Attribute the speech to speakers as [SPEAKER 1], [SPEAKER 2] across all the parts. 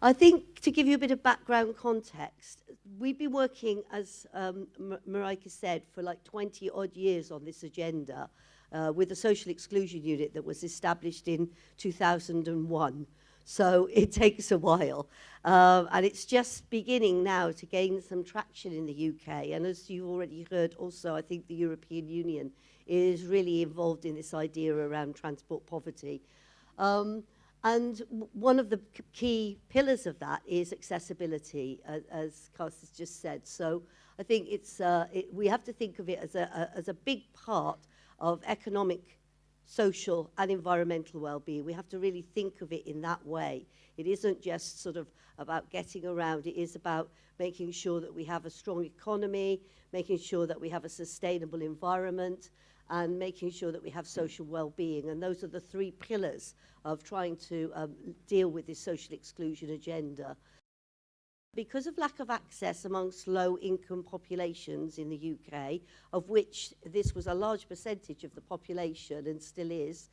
[SPEAKER 1] I think to give you a bit of background context, we've been working, as Marika said, for like 20 odd years on this agenda with the social exclusion unit that was established in 2001. So it takes a while. And it's just beginning now to gain some traction in the UK. And as you've already heard also, I think the European Union is really involved in this idea around transport poverty. And one of the key pillars of that is accessibility, as Cass has just said. So I think we have to think of it as a big part of economic, social and environmental well-being. We have to really think of it in that way. It isn't just sort of about getting around. It is about making sure that we have a strong economy, making sure that we have a sustainable environment, and making sure that we have social well-being. And those are the three pillars of trying to deal with this social exclusion agenda. Because of lack of access amongst low-income populations in the UK, of which this was a large percentage of the population and still is,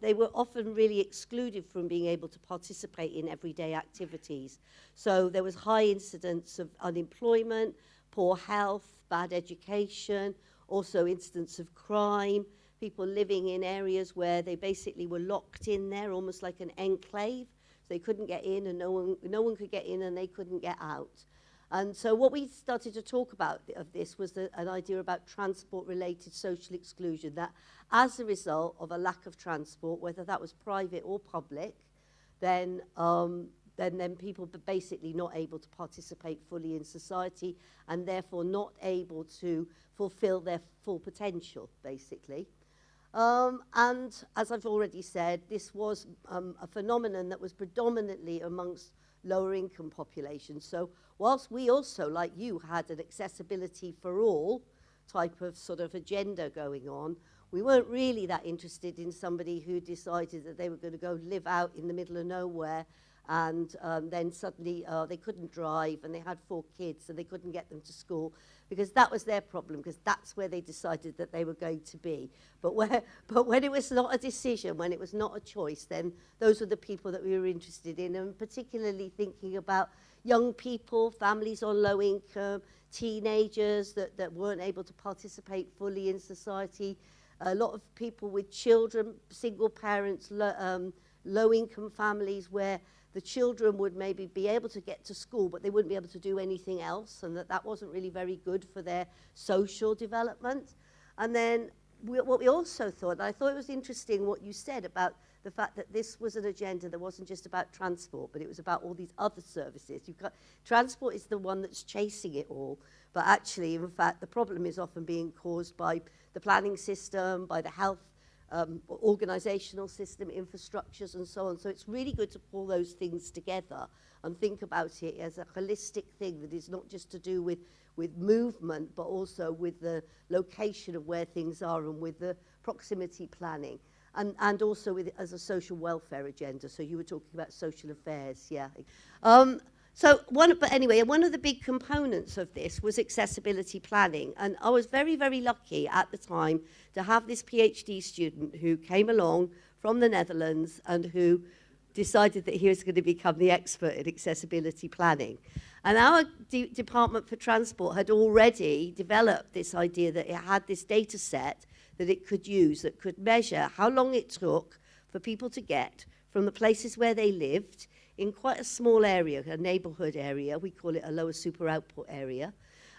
[SPEAKER 1] they were often really excluded from being able to participate in everyday activities. So there was high incidence of unemployment, poor health, bad education, also incidents of crime, people living in areas where they basically were locked in there, almost like an enclave. So they couldn't get in and no one could get in and they couldn't get out. And so what we started to talk about of this was an idea about transport-related social exclusion, that as a result of a lack of transport, whether that was private or public, then people were basically not able to participate fully in society and therefore not able to fulfill their full potential, basically. And as I've already said, this was a phenomenon that was predominantly amongst lower income populations. So whilst we also, like you, had an accessibility for all type of sort of agenda going on, we weren't really that interested in somebody who decided that they were going to go live out in the middle of nowhere and then suddenly they couldn't drive and they had 4 kids and they couldn't get them to school, because that was their problem, because that's where they decided that they were going to be. But when it was not a decision, when it was not a choice, then those were the people that we were interested in, and particularly thinking about young people, families on low income, teenagers that weren't able to participate fully in society, a lot of people with children, single parents, low income families where the children would maybe be able to get to school, but they wouldn't be able to do anything else, and that wasn't really very good for their social development. And then what we also thought, and I thought it was interesting what you said about the fact that this was an agenda that wasn't just about transport, but it was about all these other services. Transport is the one that's chasing it all, but actually, in fact, the problem is often being caused by the planning system, by the health organizational system, infrastructures and so on. So it's really good to pull those things together and think about it as a holistic thing that is not just to do with movement, but also with the location of where things are and with the proximity planning, and also with it as a social welfare agenda. So you were talking about social affairs, yeah. But anyway, one of the big components of this was accessibility planning. And I was very, very lucky at the time to have this PhD student who came along from the Netherlands and who decided that he was going to become the expert in accessibility planning. And our Department for Transport had already developed this idea that it had this data set that it could use that could measure how long it took for people to get from the places where they lived in quite a small area, a neighbourhood area, we call it a lower super output area,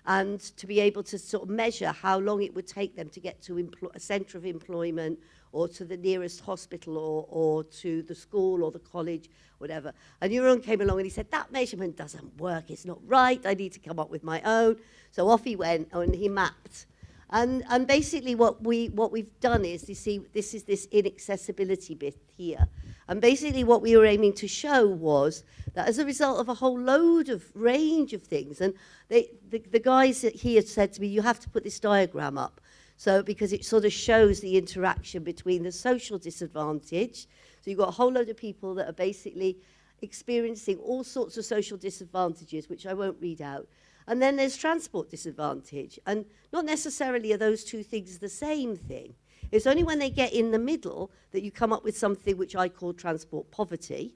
[SPEAKER 1] and to be able to sort of measure how long it would take them to get to a centre of employment or to the nearest hospital or to the school or the college, whatever. And Euron came along and he said, that measurement doesn't work, it's not right, I need to come up with my own. So off he went and he mapped. And basically what we've done is, you see, this is this inaccessibility bit here. And basically what we were aiming to show was that as a result of a whole load of range of things, and the guys here said to me, you have to put this diagram up, so because it sort of shows the interaction between the social disadvantage. So you've got a whole load of people that are basically experiencing all sorts of social disadvantages, which I won't read out. And then there's transport disadvantage. And not necessarily are those two things the same thing. It's only when they get in the middle that you come up with something which I call transport poverty.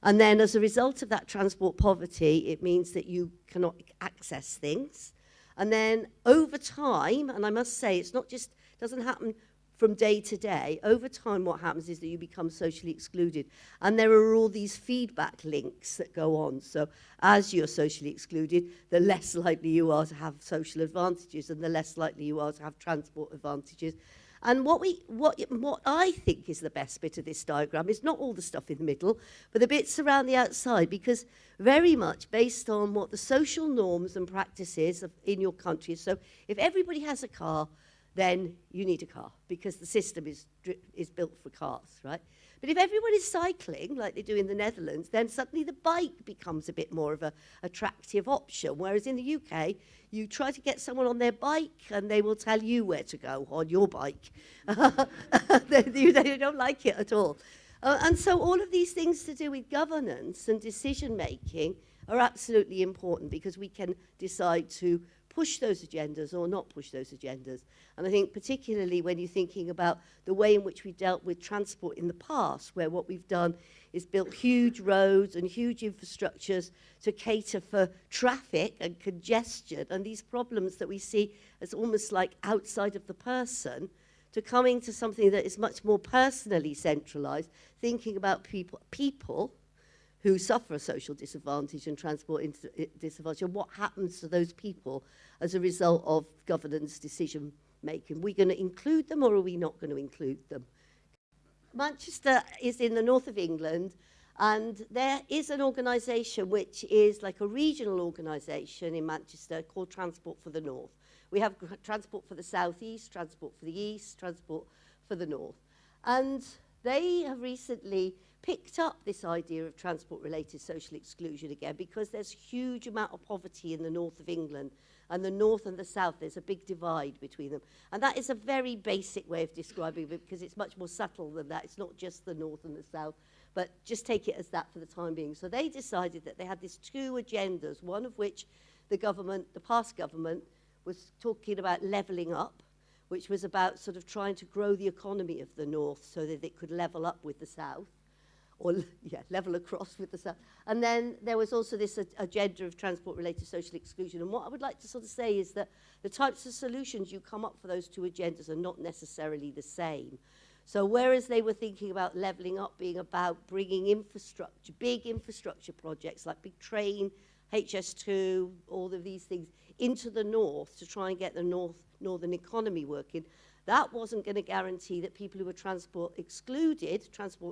[SPEAKER 1] And then as a result of that transport poverty, it means that you cannot access things. And then over time, and I must say, it's not just, doesn't happen from day to day. Over time, what happens is that you become socially excluded. And there are all these feedback links that go on. So as you're socially excluded, the less likely you are to have social advantages and the less likely you are to have transport advantages. And what I think is the best bit of this diagram is not all the stuff in the middle, but the bits around the outside, because very much based on what the social norms and practices in your country. So if everybody has a car, then you need a car because the system is built for cars, right? But if everyone is cycling, like they do in the Netherlands, then suddenly the bike becomes a bit more of an attractive option. Whereas in the UK, you try to get someone on their bike and they will tell you where to go on your bike. They don't like it at all. And so all of these things to do with governance and decision making are absolutely important because we can decide to push those agendas or not push those agendas. And I think particularly when you're thinking about the way in which we dealt with transport in the past, where what we've done is built huge roads and huge infrastructures to cater for traffic and congestion and these problems that we see as almost like outside of the person, to coming to something that is much more personally centralized, thinking about people who suffer a social disadvantage and transport disadvantage, and what happens to those people as a result of governance decision making. Are we going to include them or are we not going to include them? Manchester is in the north of England, and there is an organisation which is like a regional organisation in Manchester called Transport for the North. We have transport for the south east, transport for the east, transport for the north. And they have recently picked up this idea of transport-related social exclusion again because there's a huge amount of poverty in the north of England, and the north and the south, there's a big divide between them. And that is a very basic way of describing it because it's much more subtle than that. It's not just the north and the south, but just take it as that for the time being. So they decided that they had these two agendas, one of which the past government, was talking about levelling up, which was about sort of trying to grow the economy of the north so that it could level up with the south. Or level across with the south. And then there was also this agenda of transport-related social exclusion. And what I would like to sort of say is that the types of solutions you come up for those two agendas are not necessarily the same. So whereas they were thinking about levelling up being about bringing infrastructure, big infrastructure projects like big train, HS2, all of these things into the north to try and get the northern economy working, that wasn't going to guarantee that people who were transport and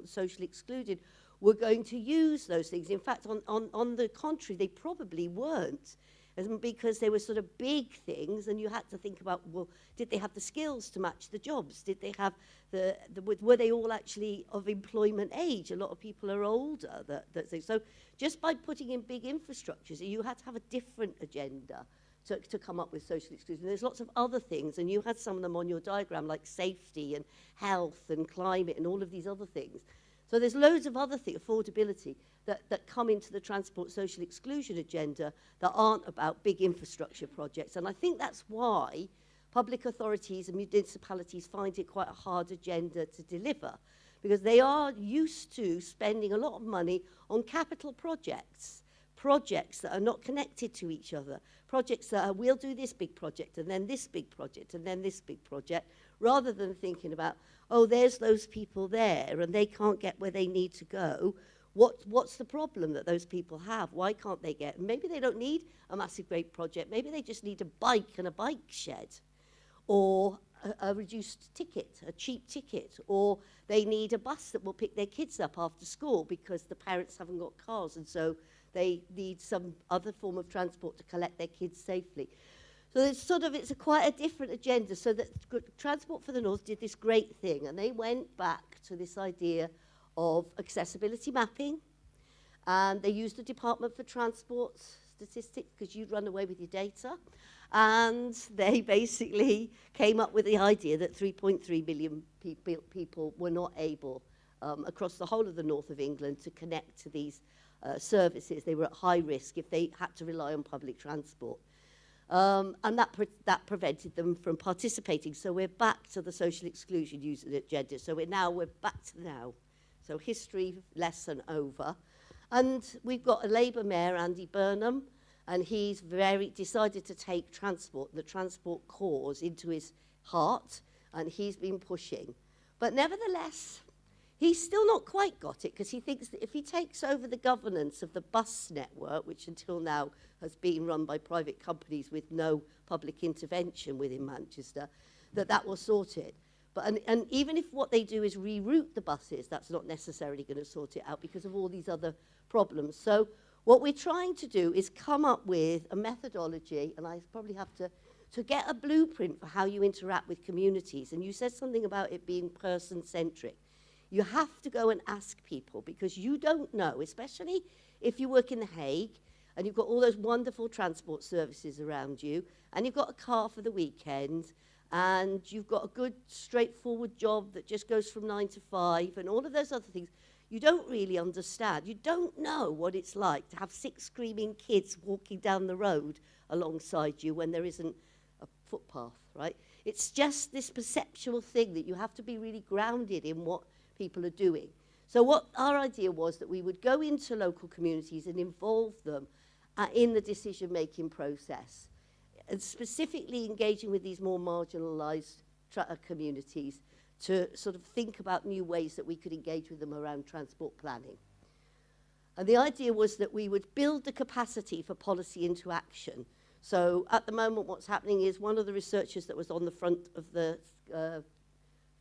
[SPEAKER 1] socially excluded, were going to use those things. In fact, on the contrary, they probably weren't, because they were sort of big things, and you had to think about, well, did they have the skills to match the jobs? Did they have were they all actually of employment age? A lot of people are older. So just by putting in big infrastructures, you had to have a different agenda to come up with social exclusion. There's lots of other things, and you had some of them on your diagram, like safety and health and climate and all of these other things. So there's loads of other things, affordability, that come into the transport social exclusion agenda that aren't about big infrastructure projects. And I think that's why public authorities and municipalities find it quite a hard agenda to deliver, because they are used to spending a lot of money on capital projects that are not connected to each other, projects that are, we'll do this big project and then this big project and then this big project, rather than thinking about, oh, there's those people there and they can't get where they need to go. What's the problem that those people have? Why can't they get? Maybe they don't need a massive great project. Maybe they just need a bike and a bike shed, or a reduced ticket, a cheap ticket, or they need a bus that will pick their kids up after school because the parents haven't got cars, and so they need some other form of transport to collect their kids safely. So it's quite a different agenda. So that Transport for the North did this great thing, and they went back to this idea of accessibility mapping, and they used the Department for Transport statistics, because you'd run away with your data, and they basically came up with the idea that 3.3 million people were not able, across the whole of the north of England, to connect to these services. They were at high risk if they had to rely on public transport. And that prevented them from participating. So we're back to the social exclusion user agenda. So we're back to now. So history lesson over. And we've got a Labour Mayor, Andy Burnham, and he's decided to take transport, the transport cause, into his heart, and he's been pushing. But nevertheless, he's still not quite got it, because he thinks that if he takes over the governance of the bus network, which until now has been run by private companies with no public intervention within Manchester, that will sort it. But and even if what they do is reroute the buses, that's not necessarily going to sort it out because of all these other problems. So what we're trying to do is come up with a methodology, and I probably have to get a blueprint for how you interact with communities. And you said something about it being person-centric. You have to go and ask people, because you don't know, especially if you work in The Hague and you've got all those wonderful transport services around you, and you've got a car for the weekend, and you've got a good straightforward job that just goes from 9 to 5 and all of those other things. You don't really understand. You don't know what it's like to have 6 screaming kids walking down the road alongside you when there isn't a footpath, right? It's just this perceptual thing that you have to be really grounded in what people are doing. So what our idea was that we would go into local communities and involve them in the decision-making process, and specifically engaging with these more marginalised communities to sort of think about new ways that we could engage with them around transport planning. And the idea was that we would build the capacity for policy into action. So at the moment what's happening is one of the researchers that was on the front of the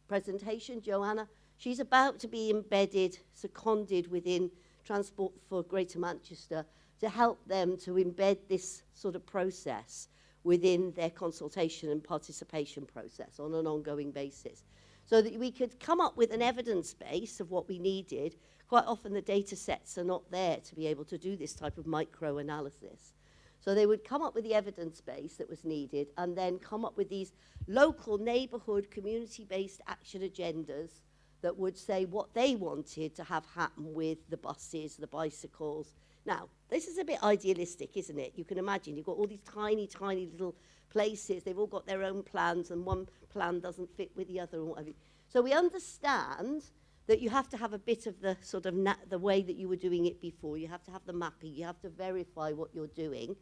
[SPEAKER 1] presentation, Joanna, she's about to be embedded, seconded within Transport for Greater Manchester to help them to embed this sort of process within their consultation and participation process on an ongoing basis, so that we could come up with an evidence base of what we needed. Quite often the data sets are not there to be able to do this type of micro-analysis. So they would come up with the evidence base that was needed and then come up with these local, neighbourhood, community-based action agendas that would say what they wanted to have happen with the buses, the bicycles. Now, this is a bit idealistic, isn't it? You can imagine you've got all these tiny, tiny little places. They've all got their own plans, and one plan doesn't fit with the other. And what have you. So we understand that you have to have a bit of the sort of the way that you were doing it before. You have to have the mapping. You have to verify what you're doing.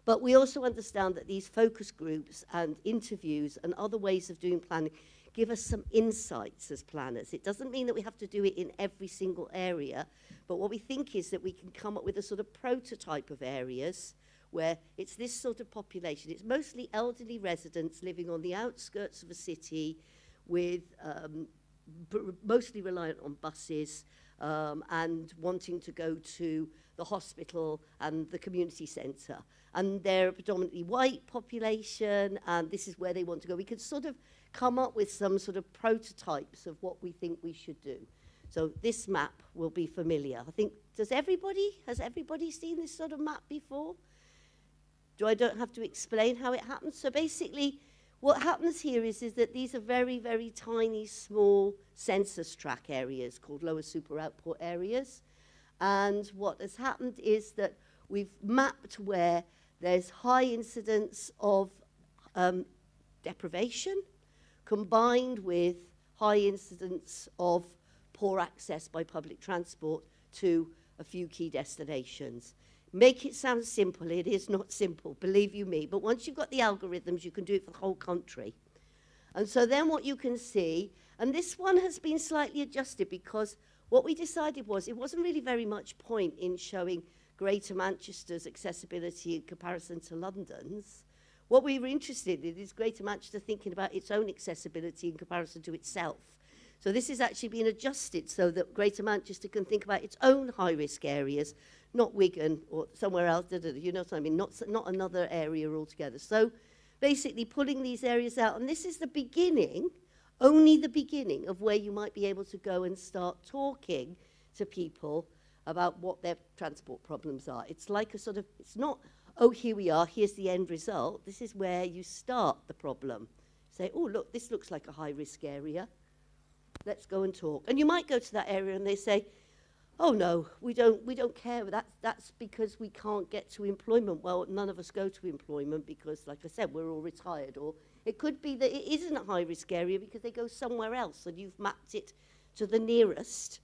[SPEAKER 1] But we also understand that these focus groups and interviews and other ways of doing planning give us some insights as planners. It doesn't mean that we have to do it in every single area, but what we think is that we can come up with a sort of prototype of areas where it's this sort of population. It's mostly elderly residents living on the outskirts of a city with mostly reliant on buses and wanting to go to the hospital and the community centre. And they're a predominantly white population, and this is where they want to go. We could sort of come up with some sort of prototypes of what we think we should do. So this map will be familiar. I think, has everybody seen this sort of map before? I don't have to explain how it happens. So basically, what happens here is that these are very, very tiny, small census tract areas called lower super output areas. And what has happened is that we've mapped where there's high incidence of deprivation combined with high incidence of poor access by public transport to a few key destinations. Make it sound simple. It is not simple, believe you me. But once you've got the algorithms, you can do it for the whole country. And so then what you can see, and this one has been slightly adjusted because what we decided was it wasn't really very much point in showing Greater Manchester's accessibility in comparison to London's. What we were interested in is Greater Manchester thinking about its own accessibility in comparison to itself. So this is actually being adjusted so that Greater Manchester can think about its own high-risk areas, not Wigan or somewhere else, you know what I mean, not another area altogether. So basically pulling these areas out, and this is the beginning, only the beginning of where you might be able to go and start talking to people about what their transport problems are. It's like a sort of, it's not, oh, here we are, here's the end result. This is where you start the problem. Say, oh, look, this looks like a high-risk area. Let's go and talk. And you might go to that area and they say, oh, no, we don't care. That's because we can't get to employment. Well, none of us go to employment because, like I said, we're all retired. Or it could be that it isn't a high-risk area because they go somewhere else and you've mapped it to the nearest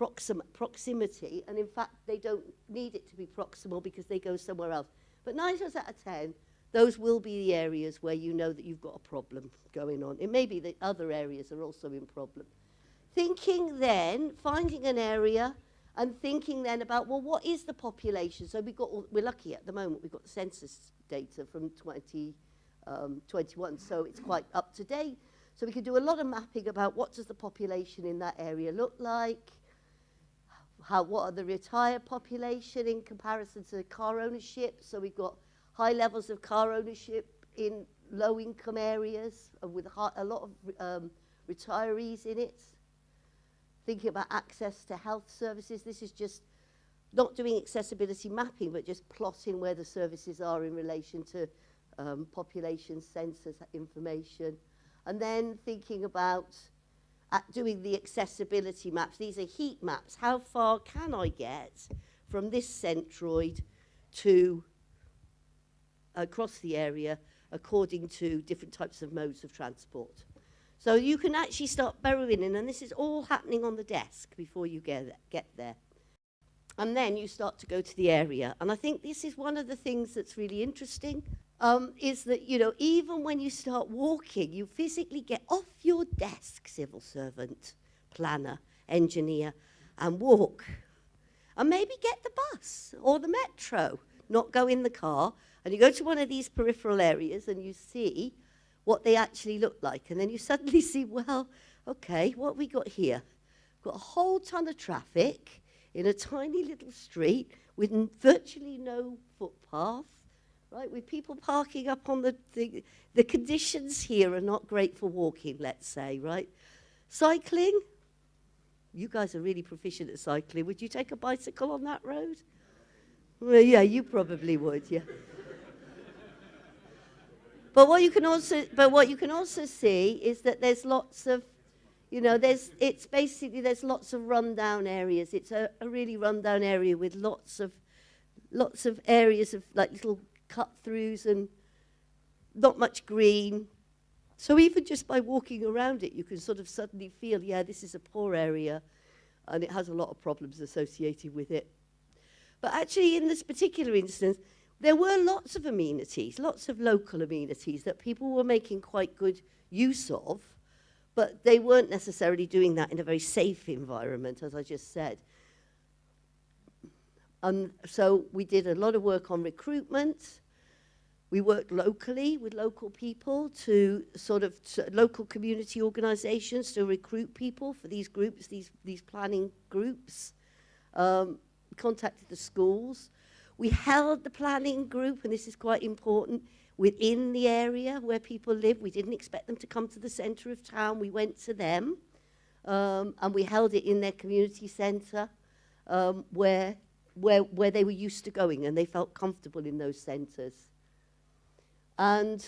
[SPEAKER 1] proximity, and in fact they don't need it to be proximal because they go somewhere else. But 9 times out of 10, those will be the areas where you know that you've got a problem going on. It may be that other areas are also in problem. Thinking then, finding an area and thinking then about, well, what is the population? So we're lucky at the moment, we've got the census data from 2021, so it's quite up to date. So we can do a lot of mapping about what does the population in that area look like, what are the retired population in comparison to car ownership. So we've got high levels of car ownership in low-income areas with a lot of retirees in it. Thinking about access to health services. This is just not doing accessibility mapping, but just plotting where the services are in relation to population census information. And then thinking about doing the accessibility maps. These are heat maps. How far can I get from this centroid to across the area according to different types of modes of transport? So you can actually start burrowing in, and this is all happening on the desk before you get there. And then you start to go to the area. And I think this is one of the things that's really interesting, is that, you know, even when you start walking, you physically get off your desk, civil servant, planner, engineer, and walk. And maybe get the bus or the metro, not go in the car. And you go to one of these peripheral areas and you see what they actually look like. And then you suddenly see, well, okay, what have we got here? We've got a whole ton of traffic in a tiny little street with virtually no footpath, right? With people parking up on the conditions here are not great for walking, let's say, right? Cycling, you guys are really proficient at cycling. Would you take a bicycle on that road? Well, yeah, you probably would, yeah. But what you can also see is that there's lots of, you know, there's lots of rundown areas. It's a really rundown area with lots of areas of like little cut-throughs and not much green. So even just by walking around it, you can sort of suddenly feel, yeah, this is a poor area and it has a lot of problems associated with it. But actually in this particular instance, there were lots of amenities, lots of local amenities that people were making quite good use of, but they weren't necessarily doing that in a very safe environment, as I just said. So we did a lot of work on recruitment. We worked locally with local people to local community organizations to recruit people for these groups, these planning groups. Contacted the schools. We held the planning group, and this is quite important, within the area where people live. We didn't expect them to come to the centre of town. We went to them, and we held it in their community centre, where they were used to going, and they felt comfortable in those centres. And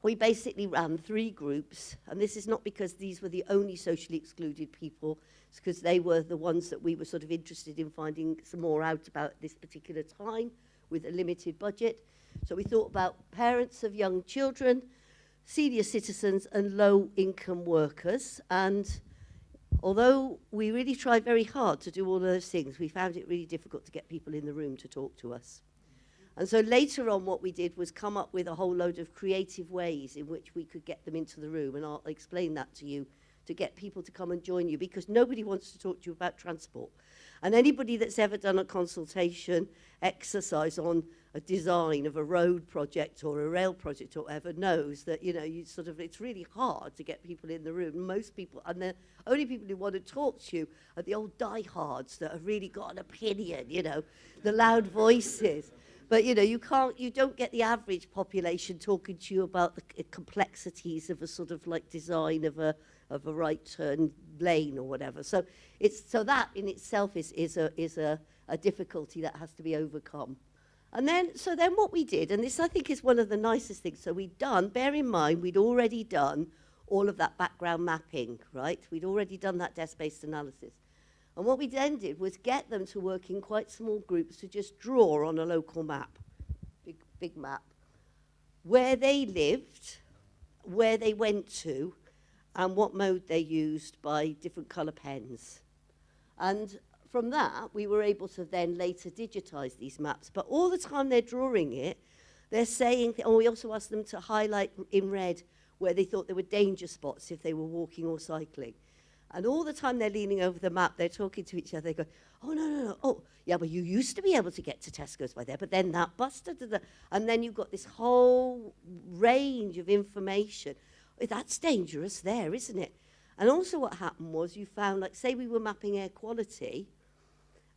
[SPEAKER 1] we basically ran 3 groups, and this is not because these were the only socially excluded people, it's because they were the ones that we were sort of interested in finding some more out about at this particular time with a limited budget. So we thought about parents of young children, senior citizens, and low-income workers. And although we really tried very hard to do all of those things, we found it really difficult to get people in the room to talk to us. And so later on what we did was come up with a whole load of creative ways in which we could get them into the room, and I'll explain that to you, to get people to come and join you, because nobody wants to talk to you about transport. And anybody that's ever done a consultation exercise on a design of a road project or a rail project or whatever knows that, you know, it's really hard to get people in the room. Most people, and the only people who want to talk to you are the old diehards that have really got an opinion, you know, the loud voices. But, you know, you don't get the average population talking to you about the complexities of a sort of like design of a right turn lane or whatever. So that in itself is a difficulty that has to be overcome. And then what we did, and this I think is one of the nicest things, so bear in mind, we'd already done all of that background mapping, right? We'd already done that desk-based analysis. And what we then did was get them to work in quite small groups to just draw on a local map, big map, where they lived, where they went to, and what mode they used by different colour pens. And from that, we were able to then later digitize these maps. But all the time they're drawing it, they're saying, and we also asked them to highlight in red where they thought there were danger spots if they were walking or cycling. And all the time they're leaning over the map, they're talking to each other, they go, oh, no, oh, yeah, but you used to be able to get to Tesco's by there, but then that bus, and then you've got this whole range of information. That's dangerous there, isn't it? And also what happened was you found, like, say we were mapping air quality,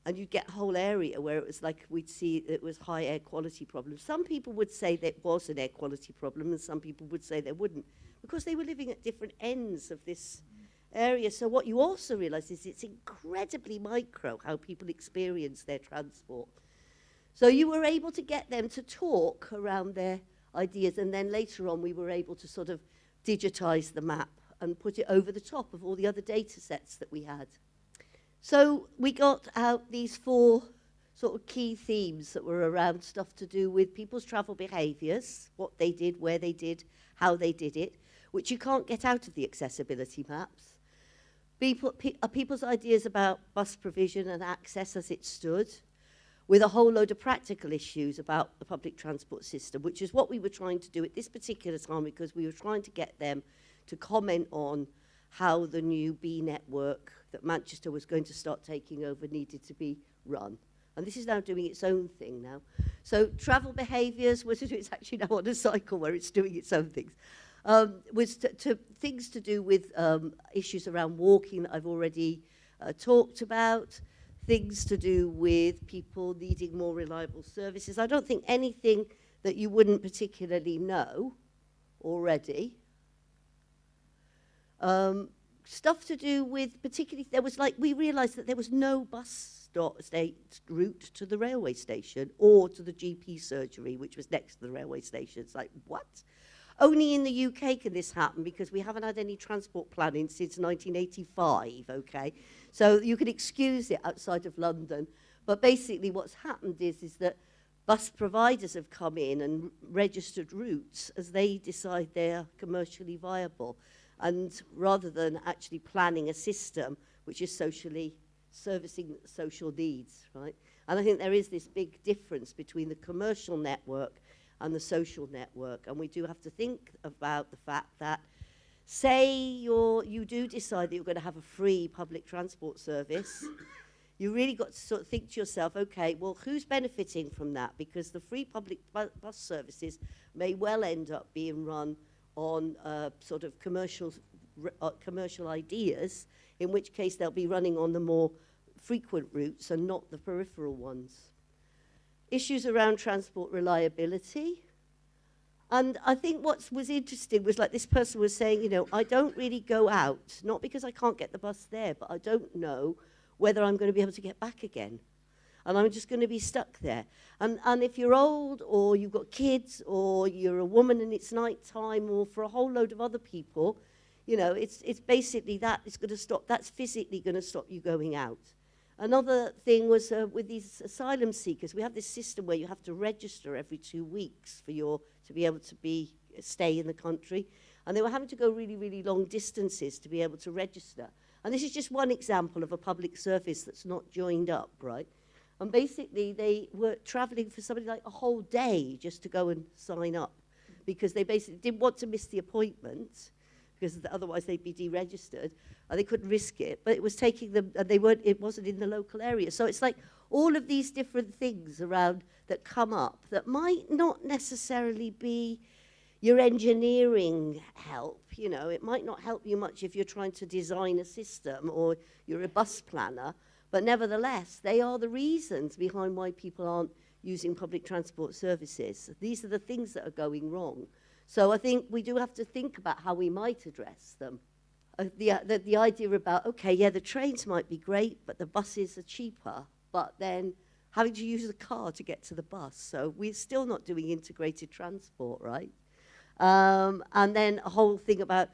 [SPEAKER 1] and you'd get a whole area where it was like we'd see it was high air quality problems. Some people would say that it was an air quality problem, and some people would say there wouldn't, because they were living at different ends of this area. So what you also realise is it's incredibly micro how people experience their transport. So you were able to get them to talk around their ideas, and then later on we were able to sort of digitise the map and put it over the top of all the other data sets that we had. So we got out these 4 sort of key themes that were around stuff to do with people's travel behaviours, what they did, where they did, how they did it, which you can't get out of the accessibility maps. People's ideas about bus provision and access as it stood, with a whole load of practical issues about the public transport system, which is what we were trying to do at this particular time, because we were trying to get them to comment on how the new B network that Manchester was going to start taking over needed to be run. And this is now doing its own thing now. So travel behaviours, it's actually now on a cycle where it's doing its own things, was things to do with issues around walking that I've already talked about, things to do with people needing more reliable services. I don't think anything that you wouldn't particularly know already. Stuff to do with particularly, we realised that there was no bus route to the railway station or to the GP surgery, which was next to the railway station. It's like, what? Only in the UK can this happen, because we haven't had any transport planning since 1985, okay? So you can excuse it outside of London. But basically what's happened is that bus providers have come in and registered routes as they decide they're commercially viable. And rather than actually planning a system which is socially servicing social needs, right? And I think there is this big difference between the commercial network and the social network. And we do have to think about the fact that, say you do decide that you're going to have a free public transport service, you really got to sort of think to yourself, okay, well, who's benefiting from that? Because the free public bus services may well end up being run on sort of commercial ideas, in which case they'll be running on the more frequent routes and not the peripheral ones. Issues around transport reliability. And I think what was interesting was, like, this person was saying, you know, I don't really go out, not because I can't get the bus there, but I don't know whether I'm going to be able to get back again. And I'm just going to be stuck there. And if you're old, or you've got kids, or you're a woman and it's night time, or for a whole load of other people, you know, it's basically that is going to stop, that's physically going to stop you going out. Another thing was with these asylum seekers, we have this system where you have to register every 2 weeks to be able to stay in the country. And they were having to go really, really long distances to be able to register. And this is just one example of a public service that's not joined up, right? And basically, they were traveling for something like a whole day just to go and sign up, because they basically didn't want to miss the appointment, because otherwise they'd be deregistered, and they couldn't risk it. But it was taking them, and it wasn't in the local area. So it's like all of these different things around that come up that might not necessarily be your engineering help. You know, it might not help you much if you're trying to design a system or you're a bus planner. But nevertheless, they are the reasons behind why people aren't using public transport services. These are the things that are going wrong. So I think we do have to think about how we might address them. The idea about, okay, yeah, the trains might be great, but the buses are cheaper, but then having to use the car to get to the bus. So we're still not doing integrated transport, right? And then a whole thing about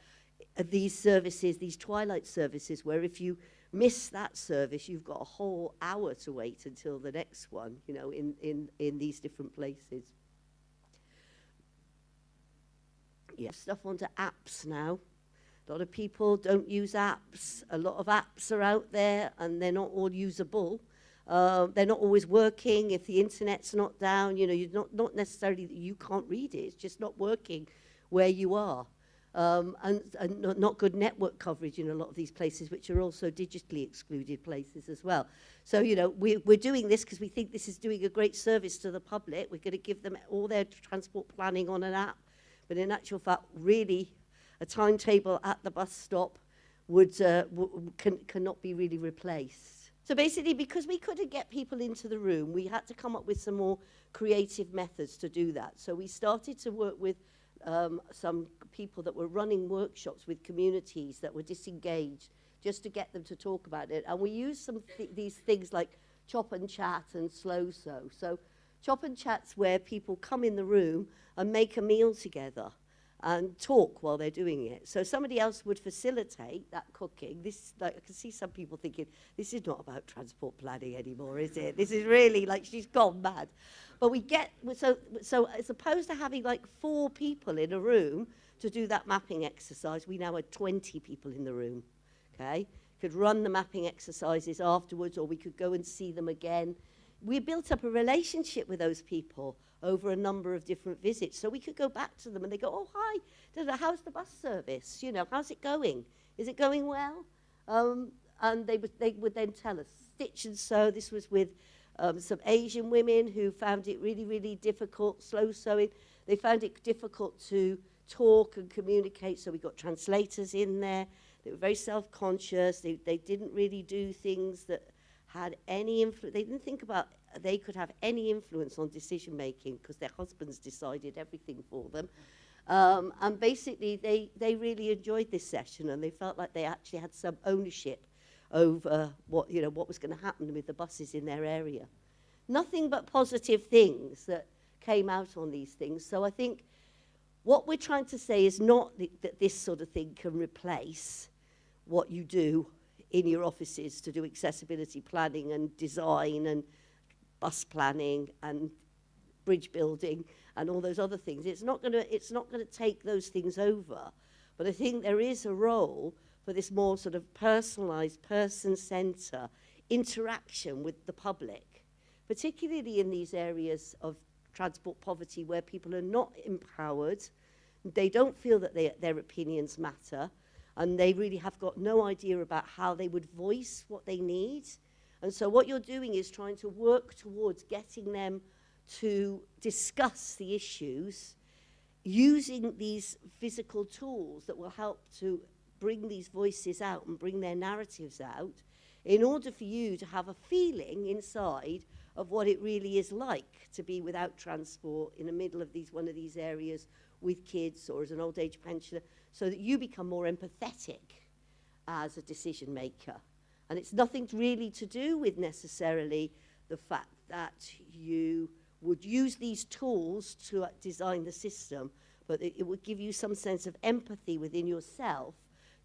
[SPEAKER 1] these services, these twilight services, where if you miss that service, you've got a whole hour to wait until the next one, you know, in these different places. Yeah, stuff onto apps now. A lot of people don't use apps. A lot of apps are out there and they're not all usable. They're not always working. If the internet's not down, you know, you're not necessarily that you can't read it. It's just not working where you are. And not good network coverage in a lot of these places, which are also digitally excluded places as well. So, you know, we're doing this because we think this is doing a great service to the public. We're going to give them all their transport planning on an app. But in actual fact, really, a timetable at the bus stop cannot be really replaced. So basically, because we couldn't get people into the room, we had to come up with some more creative methods to do that. So we started to work with some people that were running workshops with communities that were disengaged, just to get them to talk about it. And we used these things like chop and chat and slow-so. So chop and chat's where people come in the room and make a meal together and talk while they're doing it. So somebody else would facilitate that cooking. This, like, I can see some people thinking, this is not about transport planning anymore, is it? This is really like, she's gone mad. But we get, so as opposed to having like 4 people in a room to do that mapping exercise, we now had 20 people in the room, okay? Could run the mapping exercises afterwards, or we could go and see them again. We built up a relationship with those people over a number of different visits. So we could go back to them and they go, oh, hi, how's the bus service? You know, how's it going? Is it going well? And they would then tell us, stitch and sew. This was with some Asian women who found it really, really difficult, slow sewing. They found it difficult to talk and communicate, so we got translators in there. They were very self-conscious. They didn't really do things that had any influence. They didn't think about they could have any influence on decision making because their husbands decided everything for them. And basically they really enjoyed this session, and they felt like they actually had some ownership over what was going to happen with the buses in their area. Nothing but positive things that came out on these things. So I think what we're trying to say is not that this sort of thing can replace what you do in your offices to do accessibility planning and design and bus planning and bridge building and all those other things. It's not going to take those things over. But I think there is a role for this more sort of personalized, person-centered interaction with the public, particularly in these areas of transport poverty where people are not empowered, they don't feel that their opinions matter, and they really have got no idea about how they would voice what they need. And so what you're doing is trying to work towards getting them to discuss the issues using these physical tools that will help to bring these voices out and bring their narratives out in order for you to have a feeling inside of what it really is like to be without transport in the middle of one of these areas with kids or as an old age pensioner, so that you become more empathetic as a decision maker. And it's nothing really to do with necessarily the fact that you would use these tools to design the system, but it would give you some sense of empathy within yourself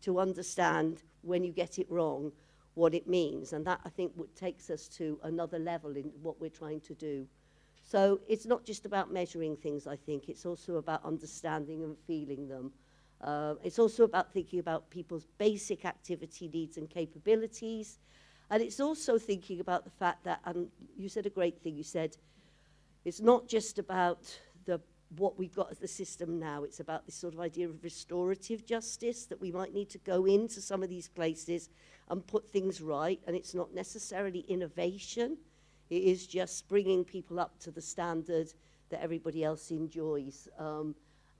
[SPEAKER 1] to understand when you get it wrong, what it means. And that, I think, takes us to another level in what we're trying to do. So it's not just about measuring things, I think. It's also about understanding and feeling them. It's also about thinking about people's basic activity needs and capabilities. And it's also thinking about the fact that, and you said a great thing, you said, it's not just about what we've got as the system now, it's about this sort of idea of restorative justice, that we might need to go into some of these places and put things right, and it's not necessarily innovation, it is just bringing people up to the standard that everybody else enjoys.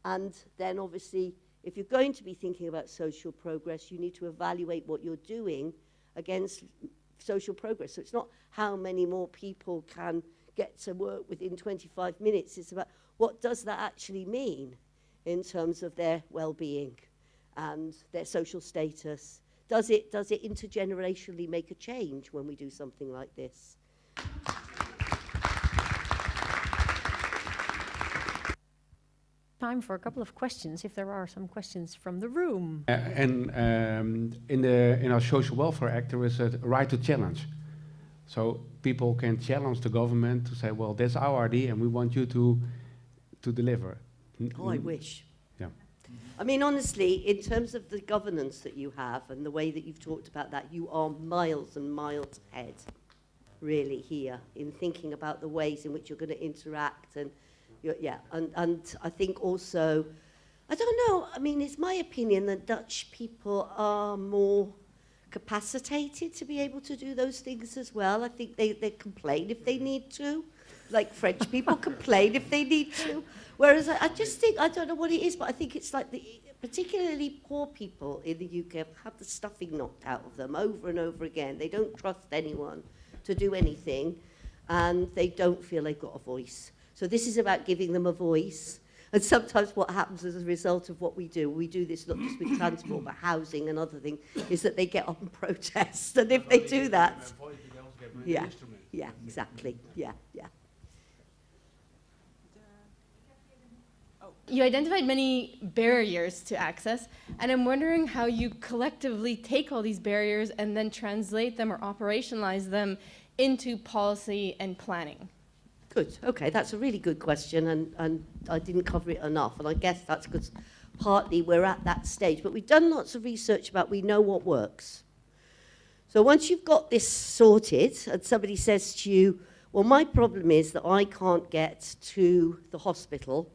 [SPEAKER 1] And then obviously, if you're going to be thinking about social progress, you need to evaluate what you're doing against social progress. So it's not how many more people can get to work within 25 minutes, it's about what does that actually mean in terms of their well-being and their social status. Does it intergenerationally make a change when we do something like this?
[SPEAKER 2] Time for a couple of questions, if there are some questions from the room.
[SPEAKER 3] In our Social Welfare Act, there is a right to challenge. So people can challenge the government to say, well, that's our idea and we want you to deliver.
[SPEAKER 1] Oh, I wish.
[SPEAKER 3] Yeah.
[SPEAKER 1] I mean, honestly, in terms of the governance that you have and the way that you've talked about that, you are miles and miles ahead, really, here, in thinking about the ways in which you're going to interact. And, and I think also, I don't know, I mean, it's my opinion that Dutch people are more capacitated to be able to do those things as well. I think they complain if they need to, like French people complain if they need to. Whereas I just think, I don't know what it is, but I think it's like particularly poor people in the UK have had the stuffing knocked out of them over and over again. They don't trust anyone to do anything, and they don't feel they've got a voice. So this is about giving them a voice. And sometimes what happens as a result of what we do this not just with transport, but housing and other things, is that they get up and protest. And if they do that... Yeah, exactly. Yeah.
[SPEAKER 4] You identified many barriers to access, and I'm wondering how you collectively take all these barriers and then translate them or operationalize them into policy and planning.
[SPEAKER 1] Good. Okay, that's a really good question, and I didn't cover it enough, and I guess that's because partly we're at that stage. But we've done lots of research about we know what works. So once you've got this sorted, and somebody says to you, well, my problem is that I can't get to the hospital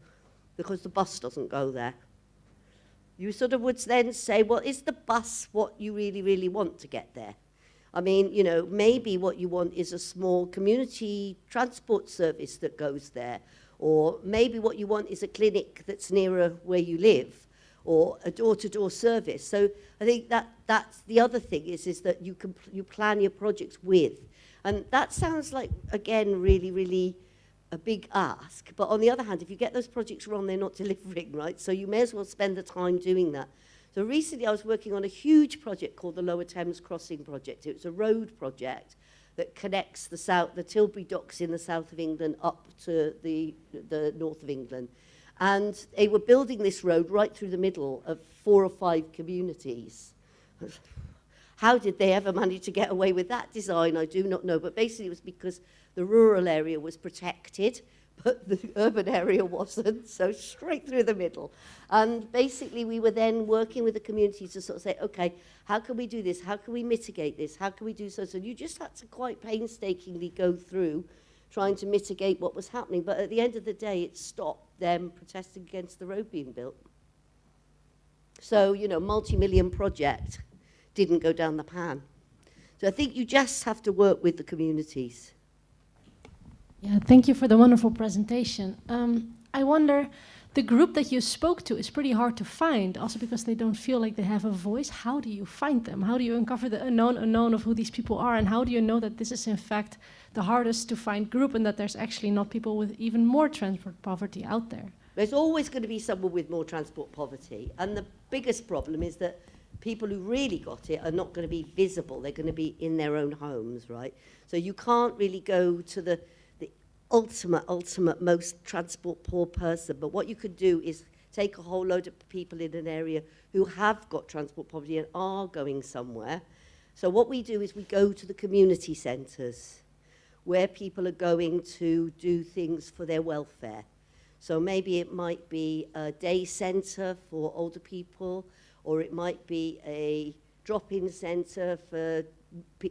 [SPEAKER 1] because the bus doesn't go there. You sort of would then say, well, is the bus what you really, really want to get there? I mean, you know, maybe what you want is a small community transport service that goes there, or maybe what you want is a clinic that's nearer where you live, or a door-to-door service. So I think that's the other thing is that you plan your projects with. And that sounds like, again, really, really a big ask. But on the other hand, if you get those projects wrong, they're not delivering, right? So you may as well spend the time doing that. So recently I was working on a huge project called the Lower Thames Crossing Project. It was a road project that connects the Tilbury Docks in the south of England up to the north of England. And they were building this road right through the middle of 4 or 5 communities. How did they ever manage to get away with that design? I do not know. But basically it was because the rural area was protected, but the urban area wasn't, so straight through the middle. And basically we were then working with the community to sort of say, okay, how can we do this? How can we mitigate this? How can we do so? So you just had to quite painstakingly go through trying to mitigate what was happening. But at the end of the day, it stopped them protesting against the road being built. So, you know, multi-million project didn't go down the pan. So I think you just have to work with the communities.
[SPEAKER 5] Yeah, thank you for the wonderful presentation. I wonder, the group that you spoke to is pretty hard to find, also because they don't feel like they have a voice. How do you find them? How do you uncover the unknown of who these people are? And how do you know that this is in fact the hardest to find group and that there's actually not people with even more transport poverty out there?
[SPEAKER 1] There's always going to be someone with more transport poverty. And the biggest problem is that people who really got it are not going to be visible. They're going to be in their own homes, right? So you can't really go to the ultimate most transport poor person. But what you could do is take a whole load of people in an area who have got transport poverty and are going somewhere. So what we do is we go to the community centres where people are going to do things for their welfare. So maybe it might be a day centre for older people, or it might be a drop-in centre for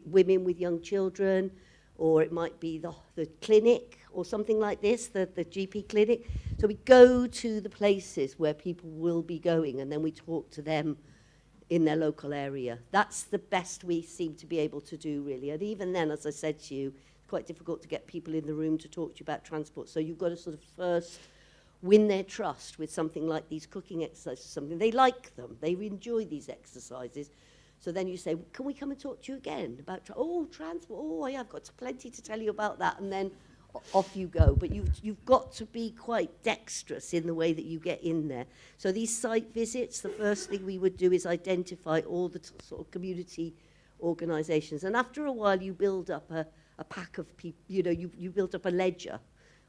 [SPEAKER 1] women with young children, or it might be the clinic or something like this, the GP clinic. So we go to the places where people will be going, and then we talk to them in their local area. That's the best we seem to be able to do, really. And even then, as I said to you, it's quite difficult to get people in the room to talk to you about transport. So you've got to sort of first win their trust with something like these cooking exercises, something. They like them. They enjoy these exercises. So then you say, can we come and talk to you again about transport? Oh, yeah, I've got plenty to tell you about that. And then off you go. But you've got to be quite dexterous in the way that you get in there. So these site visits, the first thing we would do is identify all the sort of community organisations. And after a while, you build up a pack of people, you know, you build up a ledger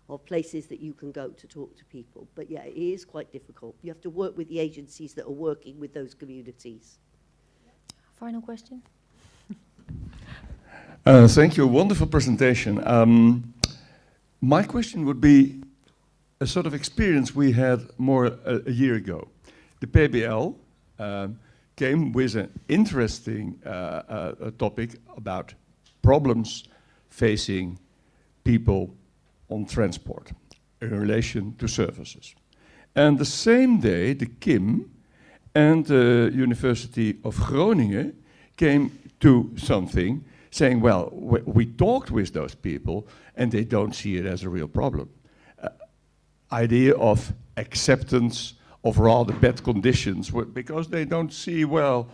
[SPEAKER 1] of places that you can go to talk to people. But yeah, it is quite difficult. You have to work with the agencies that are working with those communities.
[SPEAKER 2] Final question?
[SPEAKER 6] Thank you. Wonderful presentation. My question would be a sort of experience we had more a year ago. the PBL came with an interesting topic about problems facing people on transport in relation to services. And the same day, the KIM and the University of Groningen came to something saying, well, we talked with those people and they don't see it as a real problem. Idea of acceptance of rather bad conditions, because they don't see, well,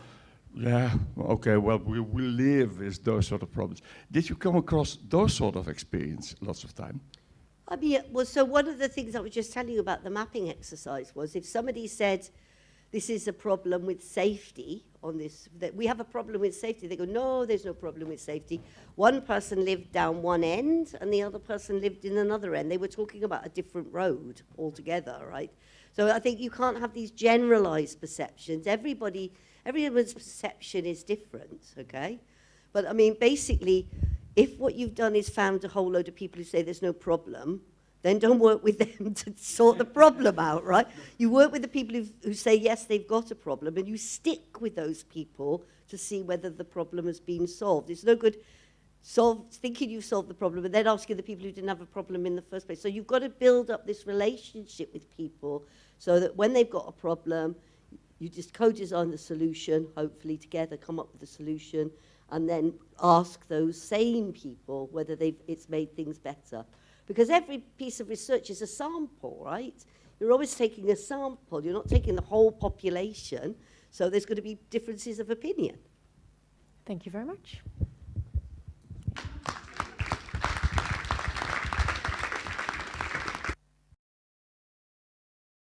[SPEAKER 6] yeah, okay, well, we live with those sort of problems. Did you come across those sort of experience lots of time?
[SPEAKER 1] I mean, well, so one of the things I was just telling you about the mapping exercise was if somebody said, this is a problem with safety on this, that we have a problem with safety, they go, no, there's no problem with safety. One person lived down one end and the other person lived in another end. They were talking about a different road altogether, right? So I think you can't have these generalized perceptions. Everyone's perception is different, okay? But I mean, basically, if what you've done is found a whole load of people who say there's no problem, then don't work with them to sort the problem out, right? You work with the people who say, yes, they've got a problem, and you stick with those people to see whether the problem has been solved. It's no good thinking you've solved the problem and then asking the people who didn't have a problem in the first place. So you've got to build up this relationship with people so that when they've got a problem, you just co-design the solution, hopefully together come up with a solution, and then ask those same people whether it's made things better. Because every piece of research is a sample, right? You're always taking a sample. You're not taking the whole population. So there's going to be differences of opinion.
[SPEAKER 2] Thank you very much.